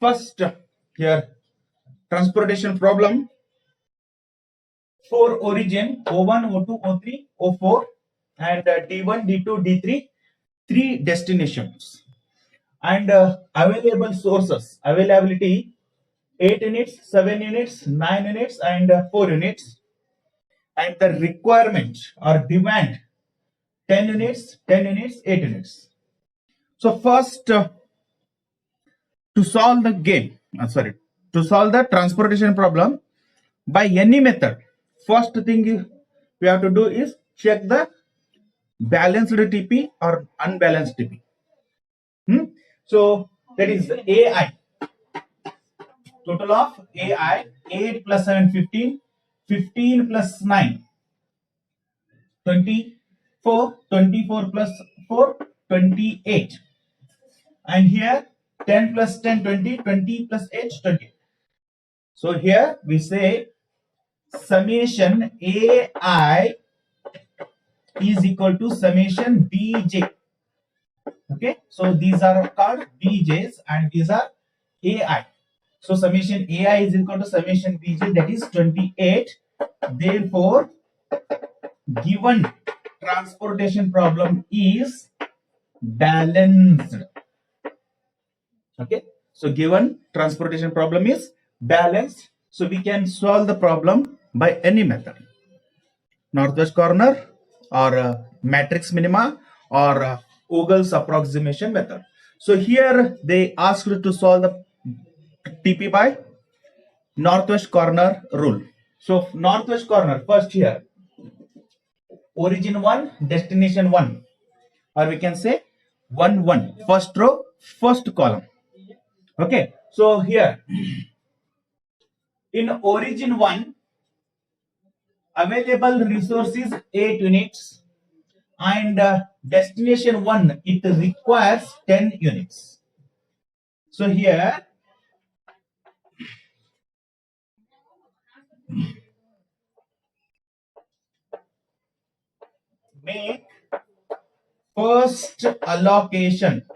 First, here transportation problem for origin O1, O2, O3, O4 and D1, D2, D3, three destinations and available sources. Availability 8 units, 7 units, 9 units and 4 units, and the requirement or demand 10 units, 10 units, 8 units. So first to solve the to solve the transportation problem by any method, first thing we have to do is check the balanced TP or unbalanced TP. So that is AI. Total of AI 8 plus 7 15, 15 plus 9 24, 24 plus 4 28, and here 10 plus 10 20, 20 plus 8 20. So here we say summation AI is equal to summation BJ. Okay, so these are called BJs and these are AI. So summation AI is equal to summation BJ, that is 28. Therefore, given transportation problem is balanced. Okay, so given transportation problem is balanced, so we can solve the problem by any method: northwest corner or matrix minima or Ogle's approximation method. So here they asked to solve the TP by northwest corner rule. So northwest corner, first here origin 1, destination 1, or we can say 1 1, first row, first column. Okay, so here in origin 1 available resources 8 units and destination 1 it requires 10 units. So here make first allocation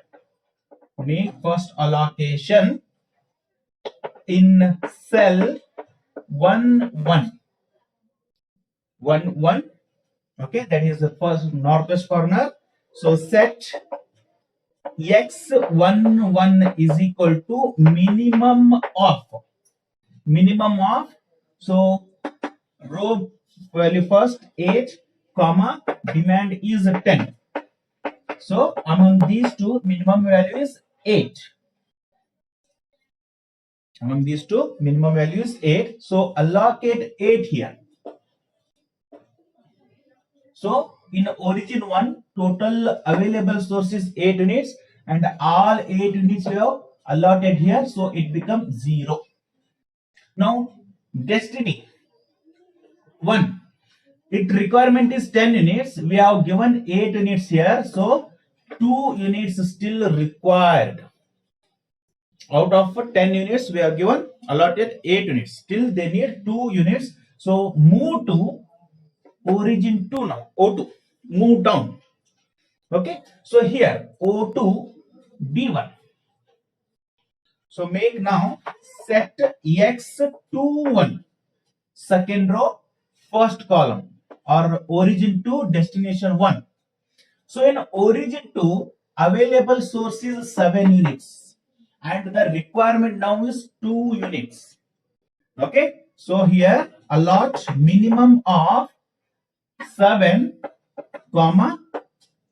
in cell 1 1 1 1. Okay, that is the first northwest corner. So set x11 is equal to minimum of so row value first 8 comma demand is 10. So among these two minimum value is 8. Among these two minimum value is 8. So allocate 8 here. So in origin 1 total available source is 8 units and all 8 units we have allotted here, so it becomes 0. Now destiny 1, its requirement is 10 units, we have given 8 units here, so 2 units still required. Out of 10 units we have given allotted 8 units, still they need 2 units. So move to origin 2 now, O2, move down. Okay, so here O2 D1. So make now set x21 second row first column or origin 2 destination 1. So in origin 2 available source is 7 units and the requirement now is 2 units. Okay, so here allot minimum of 7 comma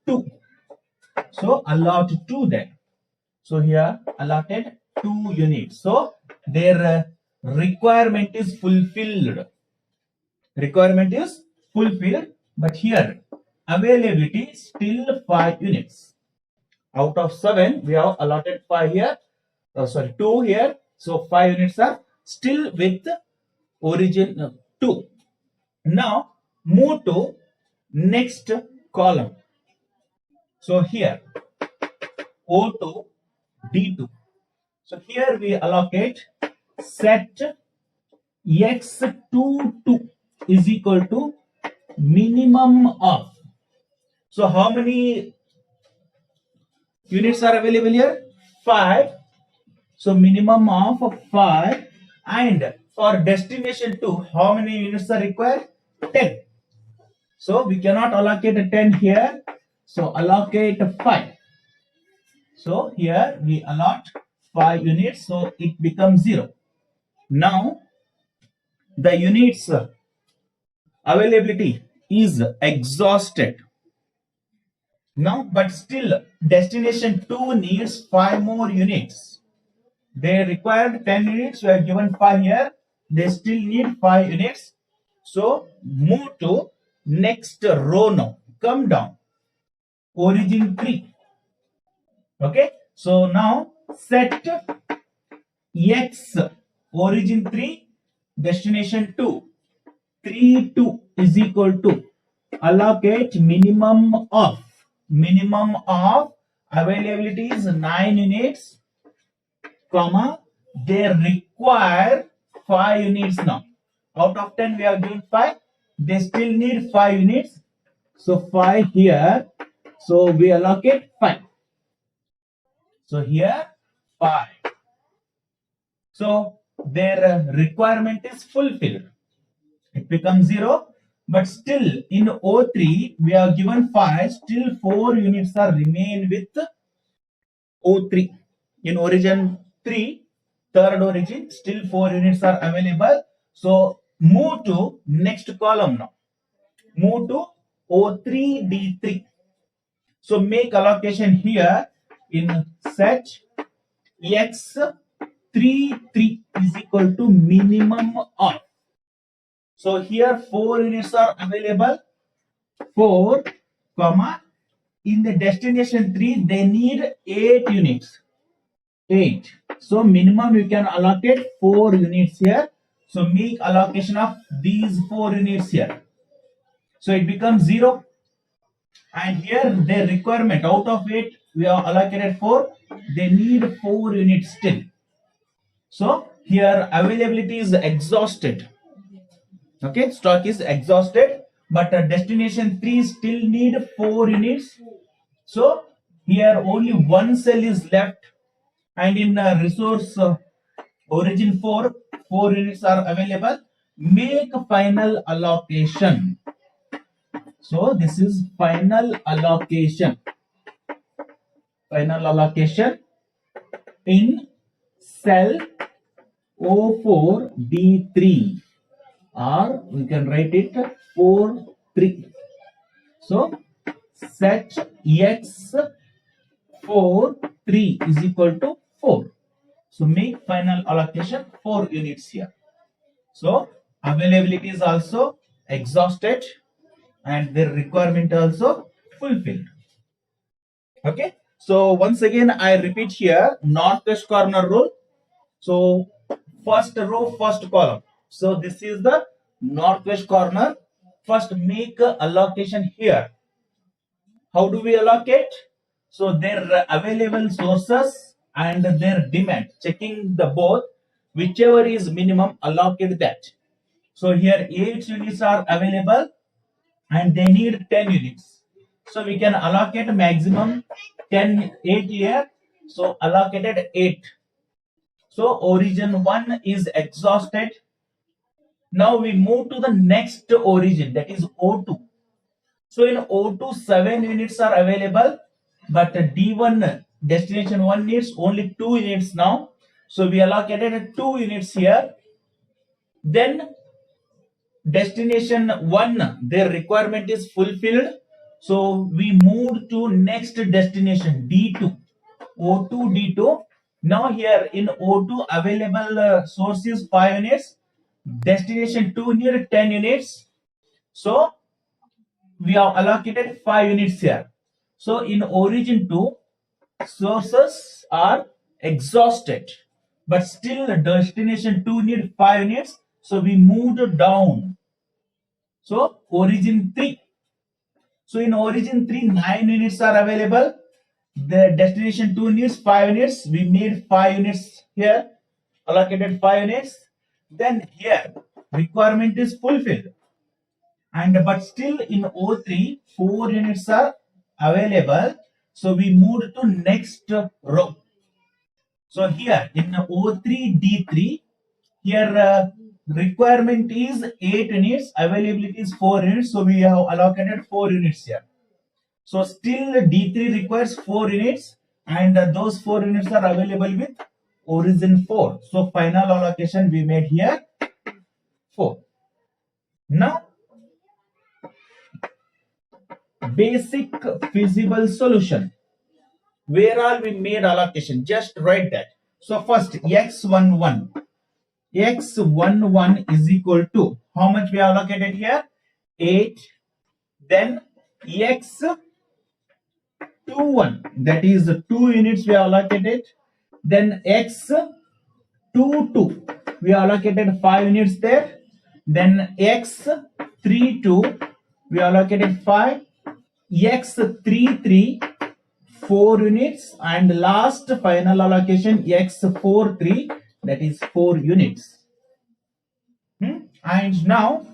2. So allot 2 then. So here allotted 2 units. So their requirement is fulfilled. Requirement is fulfilled, but here availability is still 5 units. Out of 7 we have allotted 5 here. 2 here. So 5 units are still with origin 2. Now move to next column. So here O2 D2. So here we allocate set x22 is equal to minimum of. So how many units are available here? 5. So minimum of 5, and for destination 2, how many units are required? 10. So we cannot allocate 10 here. So allocate 5. So here we allot 5 units. So it becomes 0. Now the units availability is exhausted. Now, but still destination 2 needs 5 more units. They required 10 units, we are given 5 here. They still need 5 units. So move to next row now. Come down. Origin 3. Okay. So now set X origin 3, destination 2. 3, 2 is equal to allocate minimum of availability is 9 units, comma, they require 5 units now. Out of 10 we have given 5, they still need 5 units. So 5 here, so we allocate 5. So here 5. So their requirement is fulfilled. It becomes 0, but still in O3 we have given 5, still 4 units are remain with O3. In origin 3, third origin, still 4 units are available. So move to next column now. Move to O3D3. So make allocation here in set X33 is equal to minimum of. So here 4 units are available. 4, comma, in the destination 3 they need 8 units. 8. So minimum you can allocate 4 units here. So make allocation of these 4 units here. So it becomes 0. And here their requirement out of 8 we have allocated 4. They need 4 units still. So here availability is exhausted. Okay, stock is exhausted, but destination 3 still need 4 units. So here only one cell is left, and in resource origin 4, 4 units are available. Make final allocation. So this is final allocation. Final allocation in cell O4D3, or we can write it 4, 3. So set X4, 3 is equal to 4. So make final allocation 4 units here. So availability is also exhausted and their requirement also fulfilled. Okay. So once again I repeat here northwest corner rule. So first row, first column. So this is the northwest corner. First make a allocation here. How do we allocate? So their available sources and their demand, checking the both, whichever is minimum, allocate that. So here 8 units are available and they need 10 units. So we can allocate maximum 8 here. So allocated 8. So origin 1 is exhausted. Now we move to the next origin, that is O2. So in O2, 7 units are available, but D1 destination 1 needs only 2 units now. So we allocated 2 units here. Then destination 1, their requirement is fulfilled. So we moved to next destination D2, O2 D2. Now here in O2 available sources 5 units. Destination 2 need 10 units. So we have allocated 5 units here. So in origin 2, sources are exhausted, but still destination 2 need 5 units. So we moved down. So origin 3. So in origin 3, 9 units are available. The destination 2 needs 5 units. We made 5 units here, allocated 5 units. Then here requirement is fulfilled. And but still in O3, 4 units are available. So we moved to next row. So here in O3D3, here requirement is 8 units, availability is 4 units. So we have allocated 4 units here. So still D3 requires 4 units, and those 4 units are available with origin 4. So final allocation we made here 4. Now basic feasible solution. Where all we made allocation? Just write that. So first x11. X11 is equal to how much we allocated here? 8. Then x21, that is 2 units we allocated. Then x22, we allocated 5 units there. Then x32, we allocated 5. x33, 4 units, and last final allocation x43, that is 4 units. And now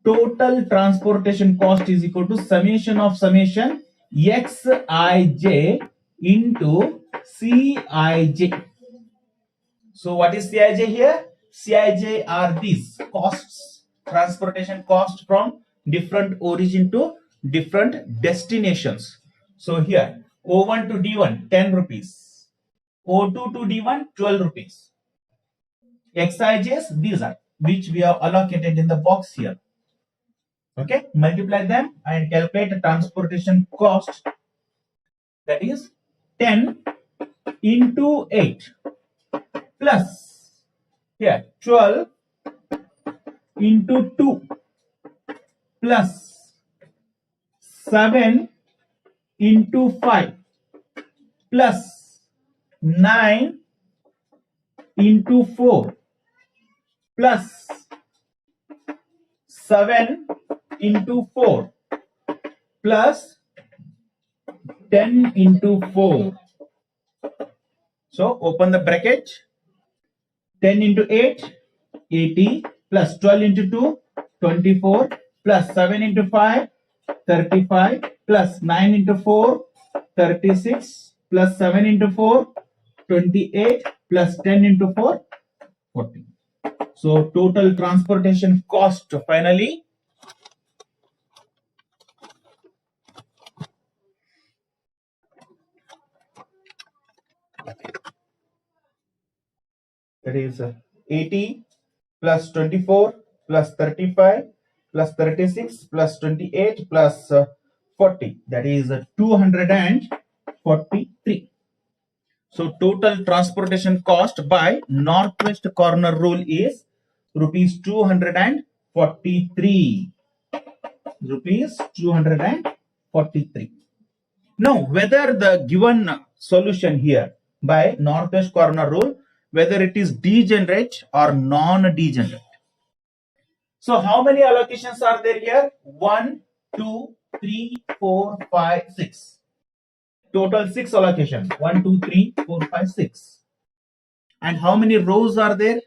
total transportation cost is equal to summation of summation xij into cij. So what is cij here? Cij are these costs, transportation cost from different origin to different destinations. So here O1 to D1 10 rupees, O2 to D1 12 rupees. Xij's these are which we have allocated in the box here. Okay, multiply them and calculate the transportation cost, that is 10 into 8 plus here 12 into 2 plus 7 into 5 plus 9 into 4 plus 7 into 4 plus 10 into 4. So open the bracket. 10 into 8, 80, plus 12 into 2, 24, plus 7 into 5, 35, plus 9 into 4, 36, plus 7 into 4, 28, plus 10 into 4, 40. So total transportation cost finally that is 80 plus 24 plus 35 plus 36 plus 28 plus 40, that is 243. So total transportation cost by northwest corner rule is rupees 243. Rupees 243. Now whether the given solution here by northwest corner rule, whether it is degenerate or non-degenerate. So how many allocations are there here? 1, 2, 3, 4, 5, 6. Total 6 allocations. 1, 2, 3, 4, 5, 6. And how many rows are there?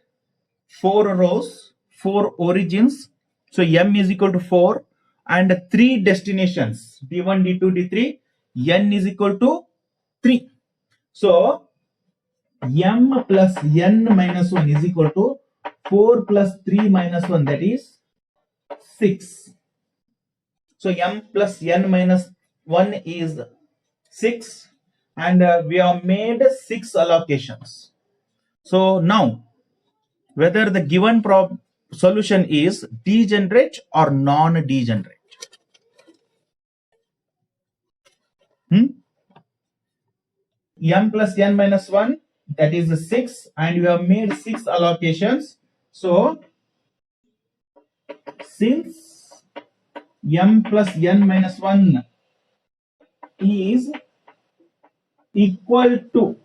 4 rows, 4 origins. So m is equal to 4 and 3 destinations. D1, D2, D3. N is equal to 3. So m plus n minus 1 is equal to 4 plus 3 minus 1, that is 6. So m plus n minus 1 is 6, and we have made 6 allocations. So now whether the given solution is degenerate or non-degenerate. M plus n minus 1, that is 6, and we have made 6 allocations. So since m plus n minus 1 is equal to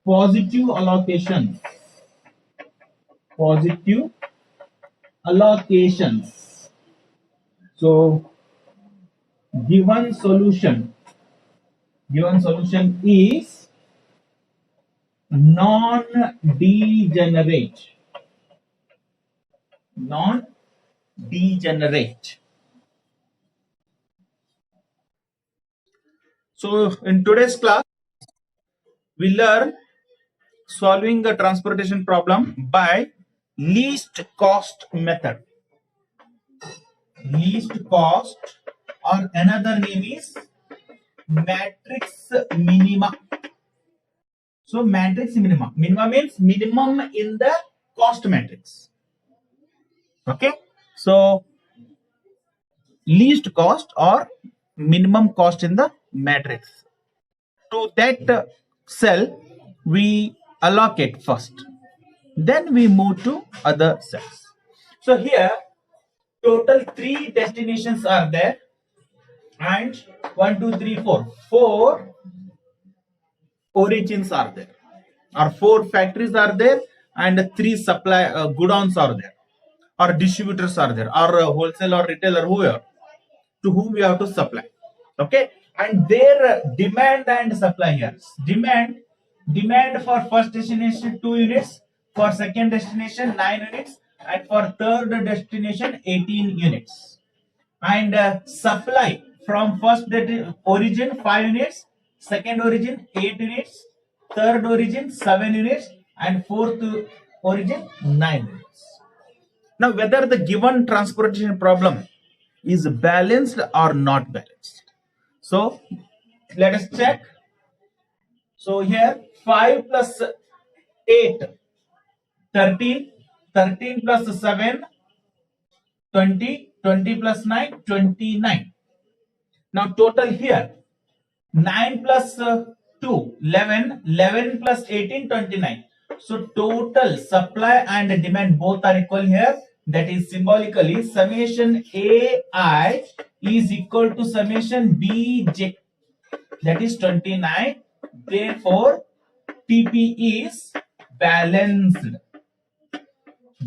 positive allocations, so given solution is non-degenerate. So in today's class, we learn solving the transportation problem by least cost method. Least cost, or another name is matrix minima. So matrix minima. Minima means minimum in the cost matrix. Okay. So least cost or minimum cost in the matrix. To that cell, we allocate first. Then we move to other cells. So here, total 3 destinations are there, and 1, 2, 3, 4. 4 origins are there, or 4 factories are there, and 3 supply godowns are there, or distributors are there, or wholesale or retailer, whoever, to whom we have to supply. Okay, and their demand and supply here. Demand for first destination 2 units, for second destination 9 units, and for third destination 18 units. And supply from first origin 5 units, second origin 8 units, third origin 7 units, and fourth origin 9 units. Now, whether the given transportation problem is balanced or not balanced. So, let us check. So, here 5 plus 8, 13, 13 plus 7, 20, 20 plus 9, 29. Now, total here 9 plus 2, 11, 11 plus 18, 29. So total supply and demand both are equal here. That is symbolically summation AI is equal to summation BJ. That is 29. Therefore, TP is balanced.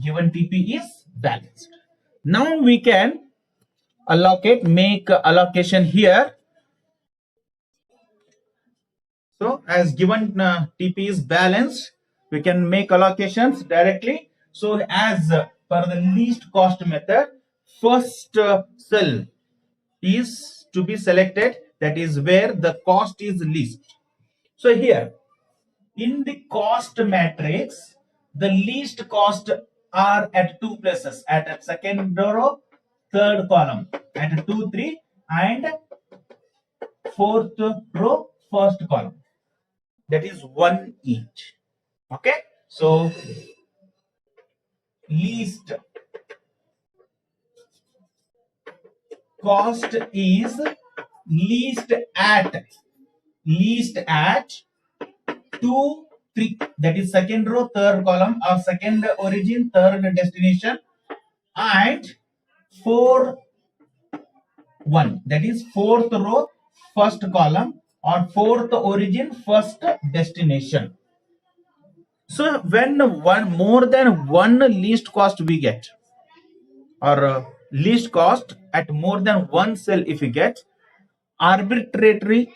Given TP is balanced. Now we can make allocation here. So as given TP is balanced, we can make allocations directly. So as per the least cost method, first cell is to be selected, that is where the cost is least. So here in the cost matrix, the least cost are at 2 places, at a second row, third column, at 2, 3, and fourth row, first column. That is 1 each. Okay, so least cost is least at 2, 3, that is second row, third column, or second origin, third destination, and 4, 1, that is fourth row, first column, or fourth origin, first destination. So when more than one least cost we get, or least cost at more than one cell, if we get, arbitrary,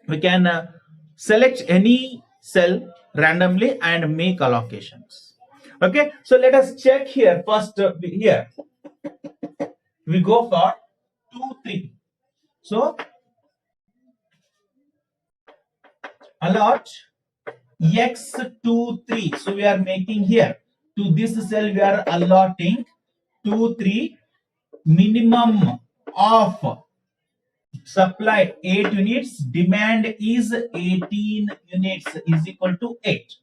we can select any cell randomly and make allocations. Okay, so let us check here first. Here we go for 2, 3. So allot x2, 3. So we are making here, to this cell we are allotting 2, 3, minimum of supply 8 units, demand is 18 units, is equal to 8.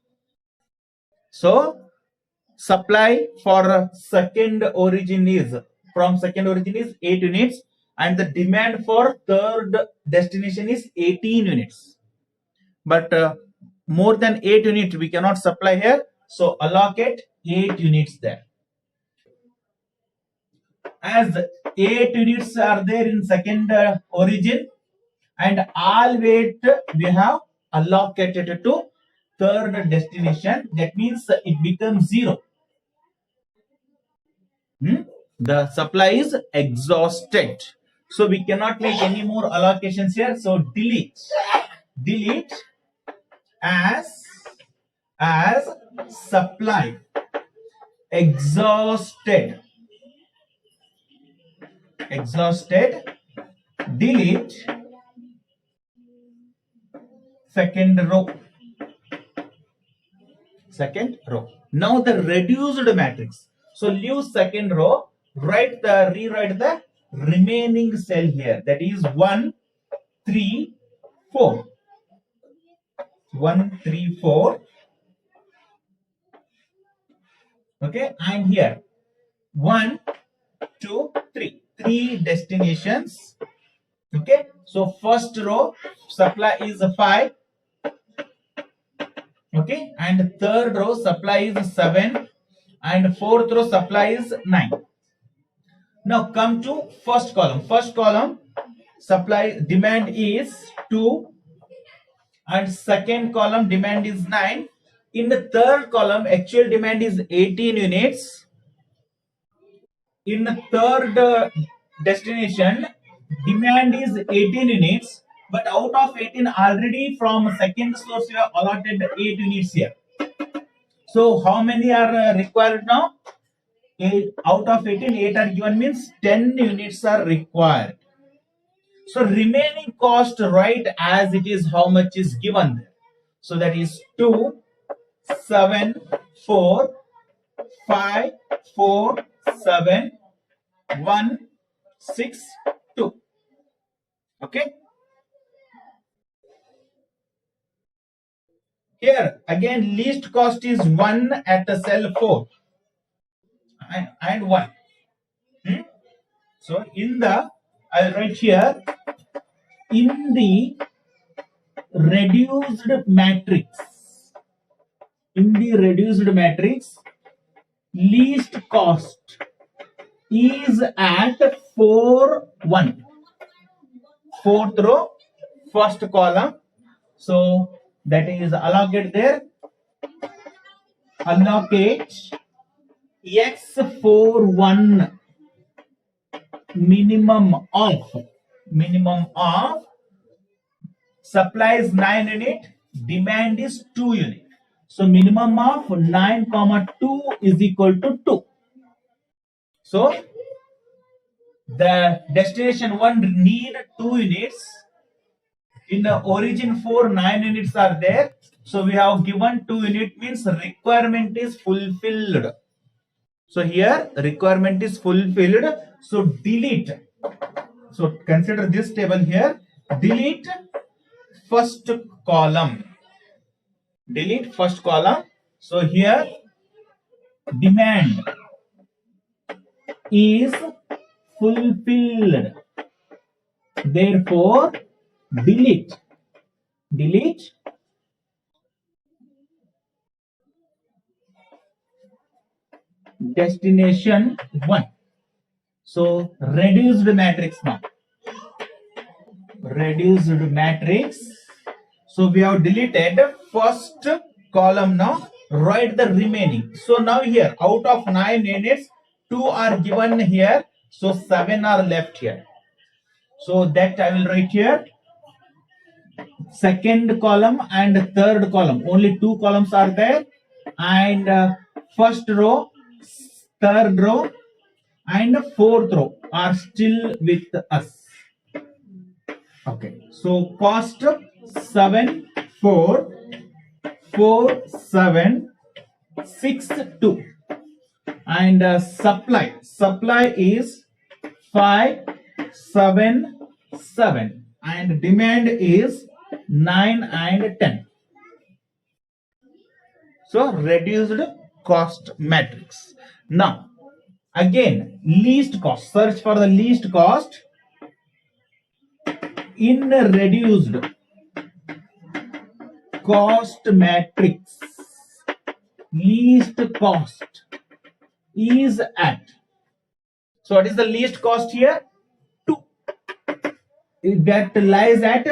So supply for second origin is, from second origin is 8 units, and the demand for third destination is 18 units. But more than 8 units we cannot supply here, so allocate 8 units there. As 8 units are there in second origin, and all weight we have allocated to third destination, that means it becomes 0. The supply is exhausted, so we cannot make any more allocations here. So delete as supply exhausted, delete second row. Second row. Now the reduced matrix. So leave second row, rewrite the remaining cell here. That is 1, 3, 4. 1, 3, 4. Okay, and here 1, 2, 3. 3 destinations. Okay, so first row supply is 5. Okay, and third row supply is 7, and fourth row supply is 9. Now come to first column. First column supply demand is 2, and second column demand is 9. In the third column actual demand is 18 units. In the third destination demand is 18 units, but out of 18 already from second source we have allotted 8 units here. So how many are required now? 8 out of 18, 8 are given, means 10 units are required. So remaining cost write as it is how much is given there. So that is 2, 7, 4, 5, 4, 7, 1, 6, 2. Okay. Here again least cost is 1 at the cell 4 and 1. So in the, I will write here, in the reduced matrix, least cost is at 4, 1. Fourth row, first column. So that is allocate there. Allocate X4 1 minimum of supply is 9 unit, demand is 2 unit. So minimum of 9 comma 2 is equal to 2. So the destination 1 need 2 units. In the origin 4, 9 units are there. So we have given 2 unit, means requirement is fulfilled. So here requirement is fulfilled. So delete. So consider this table here. Delete first column. Delete first column. So here demand is fulfilled. Therefore delete destination 1. So reduced matrix now. Reduced matrix. So we have deleted first column now. Write the remaining. So now here out of 9 units, 2 are given here. So 7 are left here. So that I will write here. Second column and third column. Only 2 columns are there. And first row, third row, and fourth row are still with us. Okay, so cost 7, 4, 4, 7, 6, 2, and supply is 5, 7, 7, and demand is 9 and 10. So reduced cost matrix. Now again least cost, search for the least cost. In the reduced cost matrix, least cost is at, so what is the least cost here? 2. That lies at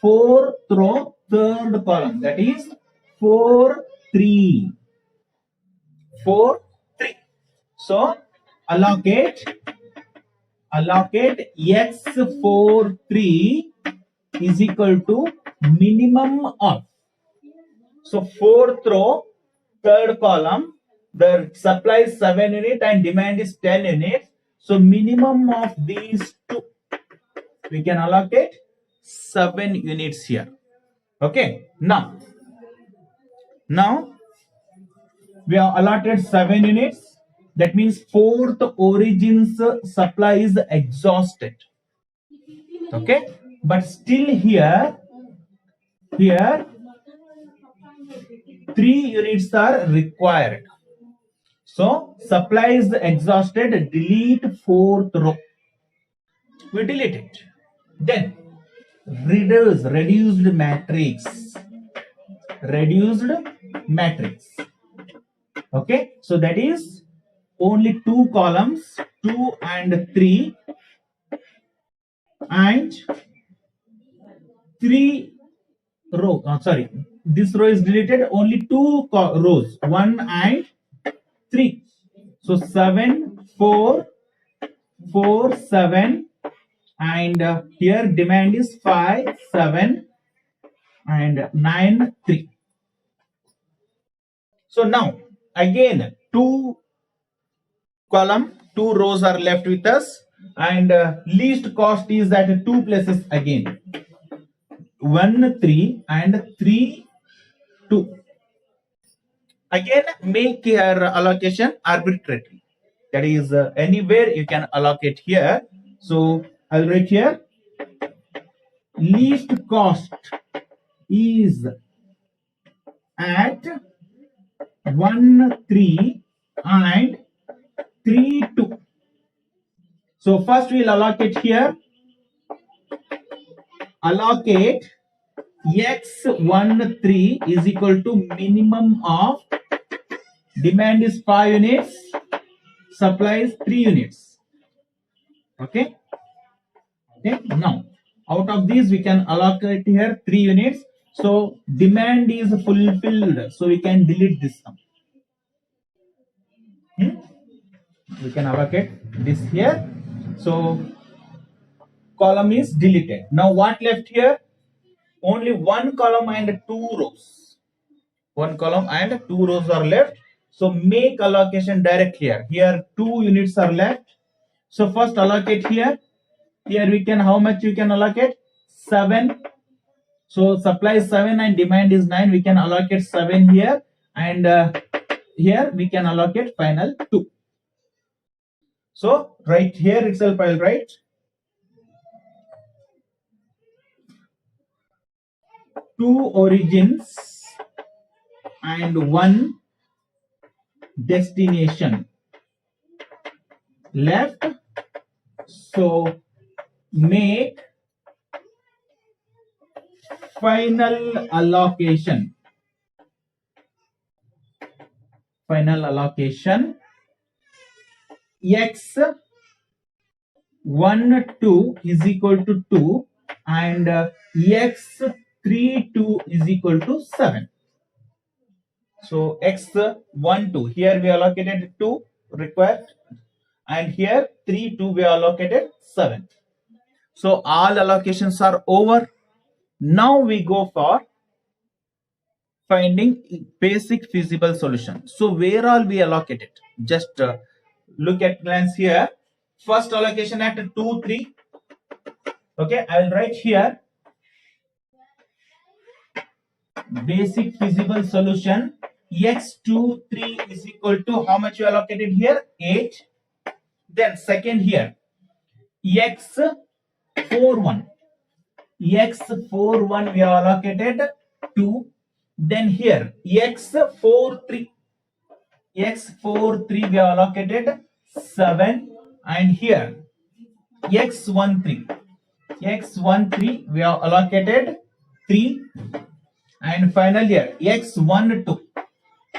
4th row, third column, that is 4, 3. 4, 3. So allocate X4 3 is equal to minimum of. So 4th row, third column, the supply is 7 unit and demand is 10 units. So minimum of these two, we can allocate 7 units here. Okay, now we have allotted 7 units. That means fourth origin's supply is exhausted. Okay, but still here 3 units are required. So supply is exhausted. Delete fourth row. We delete it. Then reduced matrix. Reduced matrix. Okay, so that is only 2 columns, 2 and 3, and 3 row. Sorry, this row is deleted. Only 2 rows, 1 and 3. So 7, 4, 4, 7, and here demand is 5, 7, and 9, 3. So now again 2 column, 2 rows are left with us, and least cost is at 2 places again. 1, 3, and 3, 2. Again, make your allocation arbitrary. That is, anywhere you can allocate here. So I'll write here least cost is at 1, 3, and 3, 2. So first we'll allocate here. Allocate x13 is equal to minimum of demand is 5 units, supply is 3 units. Okay. Okay. Now, out of these we can allocate here 3 units. So demand is fulfilled. So we can delete this sum. We can allocate this here. So column is deleted. Now what left here? Only 1 column and 2 rows. 1 column and 2 rows are left. So make allocation direct here. Here 2 units are left. So first allocate here. Here we can, how much you can allocate? 7. So supply is 7 and demand is 9. We can allocate 7 here, and here we can allocate final 2. So right here itself I'll write two origins and 1 destination left. So make final allocation. Final allocation x 1, 2 is equal to 2, and x 3, 2 is equal to 7. So x 1, 2, here we allocated 2 required, and here 3, 2 we allocated 7. So all allocations are over. Now we go for finding basic feasible solution. So where all we allocated? Just look at glance here. First allocation at 2, 3. Okay, I will write here basic feasible solution. X2, 3 is equal to how much you allocated here? 8. Then second here, X4, 1. X4, 1 we have allocated 2. Then here X4, 3. X4, 3 we have allocated 7. And here X1, 3. X1, 3 we have allocated 3. And finally here X1, 2.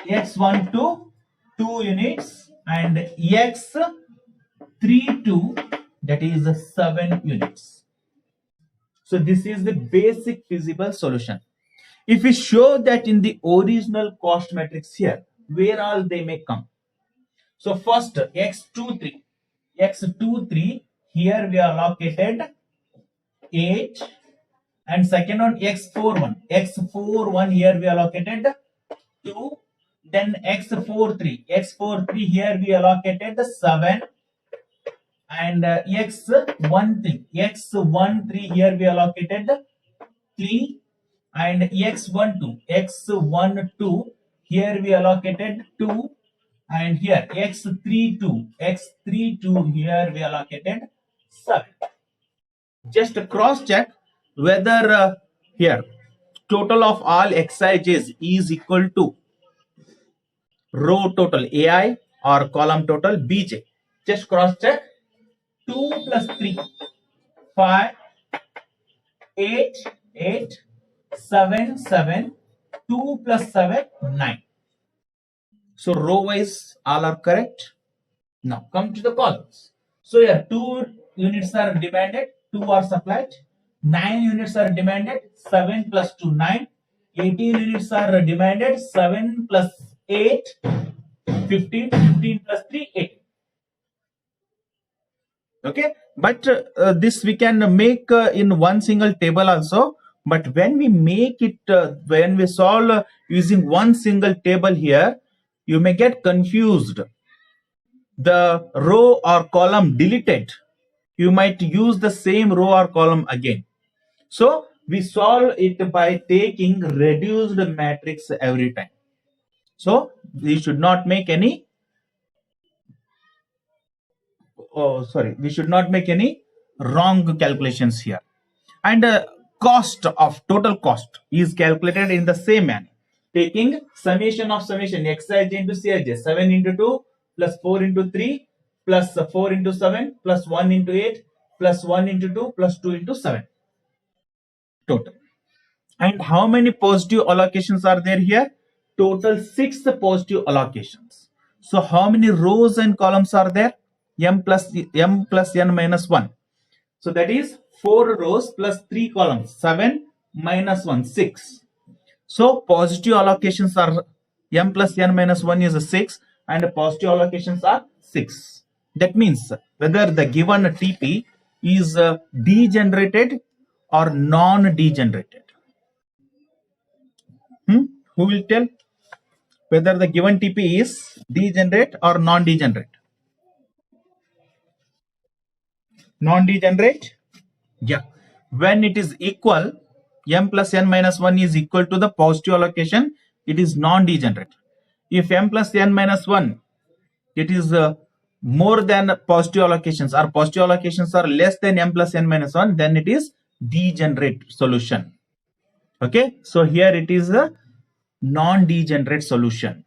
X1, 2, 2 units, and X3, 2, that is 7 units. So this is the basic feasible solution. If we show that in the original cost matrix here, where all they may come. So first X2, 3. X2, 3, here we are allocated 8. And second one X4, 1. X4, 1, here we allocated 2. Then X4, 3. X4, 3, here we allocated 7. And X1, 3. X1, 3, here we allocated 3. and x12 here we allocated 2, and here x32 here we allocated 7. Just cross check whether here total of all xij's is equal to row total ai or column total bj. Just cross check. 2 plus 3 5 8 8 7 7 2 plus 7 9. So row wise all are correct. Now come to the columns. So here 2 units are demanded, 2 are supplied. 9 units are demanded, 7 plus 2 9. 18 units are demanded, 7 plus 8 15. 15 plus 3 8. Okay, but this we can make in one single table also. But when we make it, when we solve using one single table here, you may get confused. The row or column deleted, you might use the same row or column again. So we solve it by taking reduced matrix every time. So we should not make any we should not make any wrong calculations here. And total cost is calculated in the same manner, taking summation of summation xij into cij, 7 into 2 plus 4 into 3 plus 4 into 7 plus 1 into 8 plus 1 into 2 plus 2 into 7 total. And how many positive allocations are there here? Total 6 positive allocations. So how many rows and columns are there? M plus n minus 1. So that is 4 rows plus 3 columns. 7 minus 1, 6. So positive allocations are m plus n minus 1 is a 6, and positive allocations are 6. That means whether the given TP is degenerated or non-degenerated. Who will tell whether the given TP is degenerate or non-degenerate? Non-degenerate? Yeah. When it is equal, m plus n minus 1 is equal to the positive allocation, it is non-degenerate. If m plus n minus 1, it is more than positive allocations, or positive allocations are less than m plus n minus 1, then it is degenerate solution. Okay, so here it is a non-degenerate solution.